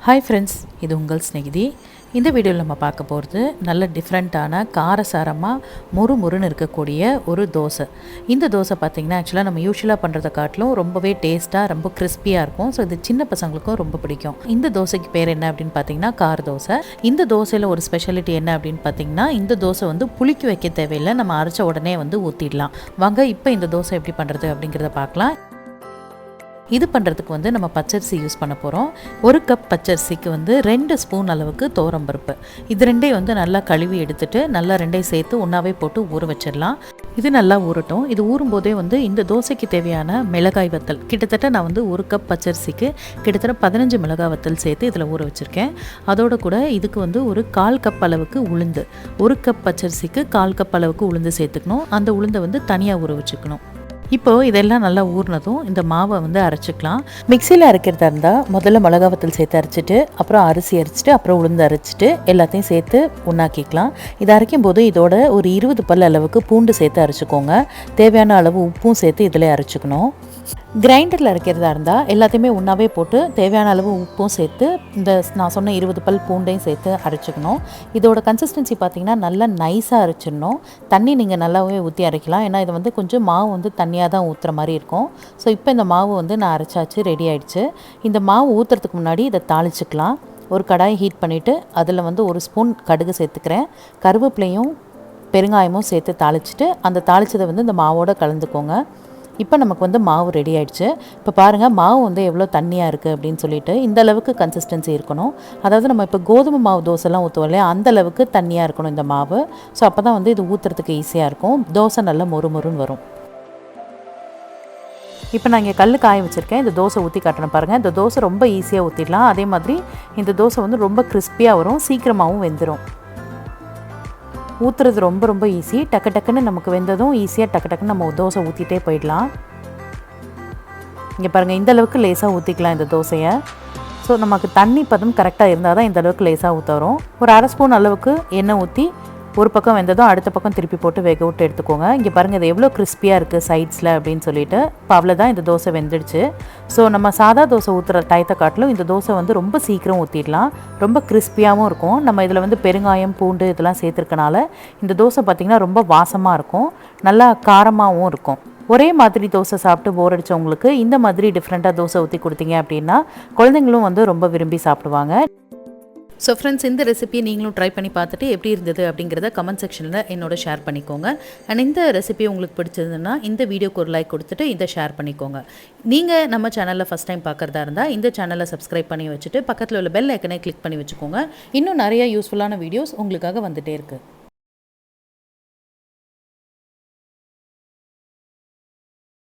Hi friends, இது உங்கள் ஸ்நேகிதி. இந்த வீடியோவில் நம்ம பார்க்க போகிறது நல்ல டிஃப்ரெண்ட்டான காரசாரமாக முறுமுறுன்னு இருக்கக்கூடிய ஒரு தோசை. இந்த தோசை பார்த்திங்கன்னா ஆக்சுவலாக நம்ம யூஸ்வலாக பண்ணுறதை காட்டிலும் ரொம்பவே டேஸ்ட்டாக ரொம்ப கிறிஸ்பியாக இருக்கும். ஸோ இது சின்ன பசங்களுக்கும் ரொம்ப பிடிக்கும். இந்த தோசைக்கு பேர் என்ன அப்படின்னு பார்த்தீங்கன்னா கார தோசை. இந்த தோசையில் ஒரு ஸ்பெஷாலிட்டி என்ன அப்படின்னு பார்த்தீங்கன்னா, இந்த தோசை வந்து புளிக்க வைக்க தேவையில்லை, நம்ம அரைச்ச உடனே வந்து ஊற்றிடலாம். வாங்க இப்போ இந்த தோசை எப்படி பண்ணுறது அப்படிங்கிறத பார்க்கலாம். இது பண்ணுறதுக்கு வந்து நம்ம பச்சரிசி யூஸ் பண்ண போகிறோம். 1 கப் பச்சரிசிக்கு வந்து 2 ஸ்பூன் அளவுக்கு துவரம்பருப்பு. இது ரெண்டையும் வந்து நல்லா கழுவி எடுத்துட்டு நல்லா ரெண்டையும் சேர்த்து ஒன்றாவே போட்டு ஊற வச்சிடலாம். இது நல்லா ஊறட்டும். இது ஊறும்போதே வந்து இந்த தோசைக்கு தேவையான மிளகாய் வத்தல், கிட்டத்தட்ட நான் வந்து 1 கப் பச்சரிசிக்கு கிட்டத்தட்ட 15 மிளகாய் வத்தல் சேர்த்து இதில் ஊற வச்சுருக்கேன். அதோட கூட இதுக்கு வந்து ஒரு 1/4 கப் அளவுக்கு உளுந்து, 1 கப் பச்சரிசிக்கு 1/4 கப் அளவுக்கு உளுந்து சேர்த்துக்கணும். அந்த உளுந்தை வந்து தனியாக ஊற வச்சுக்கணும். இப்போது இதெல்லாம் நல்லா ஊறினதும் இந்த மாவை வந்து அரைச்சிக்கலாம். மிக்சியில் அரைக்கிறதா இருந்தால் முதல்ல மிளகா வத்தல் சேர்த்து அரைச்சிட்டு, அப்புறம் அரிசி அரைச்சிட்டு, அப்புறம் உளுந்து அரைச்சிட்டு எல்லாத்தையும் சேர்த்து ஒன்றாக்கிக்கலாம். இதை அரைக்கும் போது இதோட ஒரு 20 பல் அளவுக்கு பூண்டு சேர்த்து அரைச்சிக்கோங்க. தேவையான அளவு உப்பும் சேர்த்து இதில் அரைச்சிக்கணும். கிரைண்டரில் அரைக்கிறதா இருந்தால் எல்லாத்தையுமே ஒன்றாவே போட்டு தேவையான அளவு உப்பும் சேர்த்து இந்த நான் சொன்ன 20 பல் பூண்டையும் சேர்த்து அரைச்சிக்கணும். இதோட கன்சிஸ்டன்சி பார்த்திங்கன்னா நல்லா நைஸாக அரைச்சிடணும். தண்ணி நீங்கள் நல்லாவே ஊற்றி அரைக்கலாம், ஏன்னா இது வந்து கொஞ்சம் மாவு வந்து தண்ணியாக தான் ஊற்றுற மாதிரி இருக்கும். ஸோ இப்போ இந்த மாவு வந்து நான் அரைச்சாச்சு, ரெடி ஆகிடுச்சு. இந்த மாவு ஊற்றுறதுக்கு முன்னாடி இதை தாளிச்சிக்கலாம். ஒரு கடாயை ஹீட் பண்ணிவிட்டு அதில் வந்து 1 ஸ்பூன் கடுகு சேர்த்துக்கிறேன். கருவேப்பிலையும் பெருங்காயமும் சேர்த்து தாளிச்சிட்டு அந்த தாளிச்சதை வந்து இந்த மாவோடு கலந்துக்கோங்க. இப்போ நமக்கு வந்து மாவு ரெடி ஆகிடுச்சு. இப்போ பாருங்கள் மாவு வந்து எவ்வளோ தண்ணியாக இருக்குது அப்படின்னு சொல்லிட்டு இந்த அளவுக்கு கன்சிஸ்டன்சி இருக்கணும். அதாவது நம்ம இப்போ கோதுமை மாவு தோசைலாம் ஊற்றுவோம் இல்லையா, அந்த அளவுக்கு தண்ணியாக இருக்கணும் இந்த மாவு. ஸோ அப்போ தான் வந்து இது ஊற்றுறதுக்கு ஈஸியாக இருக்கும், தோசை நல்லா மொறுமொறுன்னு வரும். இப்போ நான் இங்கே கல் காய வச்சுருக்கேன். இந்த தோசை ஊற்றி காட்டுறேன் பாருங்கள். இந்த தோசை ரொம்ப ஈஸியாக ஊற்றிடலாம். அதே மாதிரி இந்த தோசை வந்து ரொம்ப கிறிஸ்பியாக வரும், சீக்கிரமாகவும் வெந்துடும். ஊற்றுறது ரொம்ப ரொம்ப ஈஸி. டக்கு டக்குன்னு நமக்கு வெந்ததும் ஈஸியாக டக்கு டக்குன்னு நம்ம தோசை ஊற்றிட்டே போயிடலாம். இங்கே பாருங்கள், இந்த அளவுக்கு லேசாக ஊற்றிக்கலாம் இந்த தோசையை. ஸோ நமக்கு தண்ணி பதம் கரெக்டாக இருந்தால் தான் இந்த அளவுக்கு லேசாக ஊற்ற வரும். ஒரு 1/2 ஸ்பூன் அளவுக்கு எண்ணெய் ஊற்றி ஒரு பக்கம் வெந்ததும் அடுத்த பக்கம் திருப்பி போட்டு வேக விட்டு எடுத்துக்கோங்க. இங்கே பாருங்கள், இது எவ்வளோ கிறிஸ்பியாக இருக்குது சைட்ஸில் அப்படின்னு சொல்லிட்டு. இப்போ அவ்வளோதான், இந்த தோசை வெந்துடுச்சு. ஸோ நம்ம சாதா தோசை ஊற்றுற டயத்தை காட்டிலும் இந்த தோசை வந்து ரொம்ப சீக்கிரம் ஊற்றிடலாம், ரொம்ப கிறிஸ்பியாகவும் இருக்கும். நம்ம இதில் வந்து பெருங்காயம் பூண்டு இதெல்லாம் சேர்த்துருக்கனால இந்த தோசை பார்த்திங்கன்னா ரொம்ப வாசமாக இருக்கும், நல்லா காரமாகவும் இருக்கும். ஒரே மாதிரி தோசை சாப்பிட்டு போர் அடித்தவங்களுக்கு இந்த மாதிரி டிஃப்ரெண்ட்டாக தோசை ஊற்றி கொடுத்தீங்க அப்படின்னா குழந்தைங்களும் வந்து ரொம்ப விரும்பி சாப்பிடுவாங்க. ஸோ ஃப்ரெண்ட்ஸ், இந்த ரெசிபியை நீங்களும் ட்ரை பண்ணி பார்த்துட்டு எப்படி இருந்தது அப்படிங்கிறத கமெண்ட் செக்ஷனில் என்னோட ஷேர் பண்ணிக்கோங்க. அண்ட் இந்த ரெசிபி உங்களுக்கு பிடிச்சதுன்னா இந்த வீடியோக்கு ஒரு லைக் கொடுத்துட்டு இதை ஷேர் பண்ணிக்கோங்க. நீங்கள் நம்ம சேனலில் ஃபஸ்ட் டைம் பார்க்குறதா இருந்தால் இந்த சேனலை சப்ஸ்கிரைப் பண்ணி வச்சுட்டு பக்கத்தில் உள்ள பெல் ஐக்கனை கிளிக் பண்ணி வச்சுக்கோங்க. இன்னும் நிறைய யூஸ்ஃபுல்லான வீடியோஸ் உங்களுக்காக வந்துகிட்டே இருக்குது.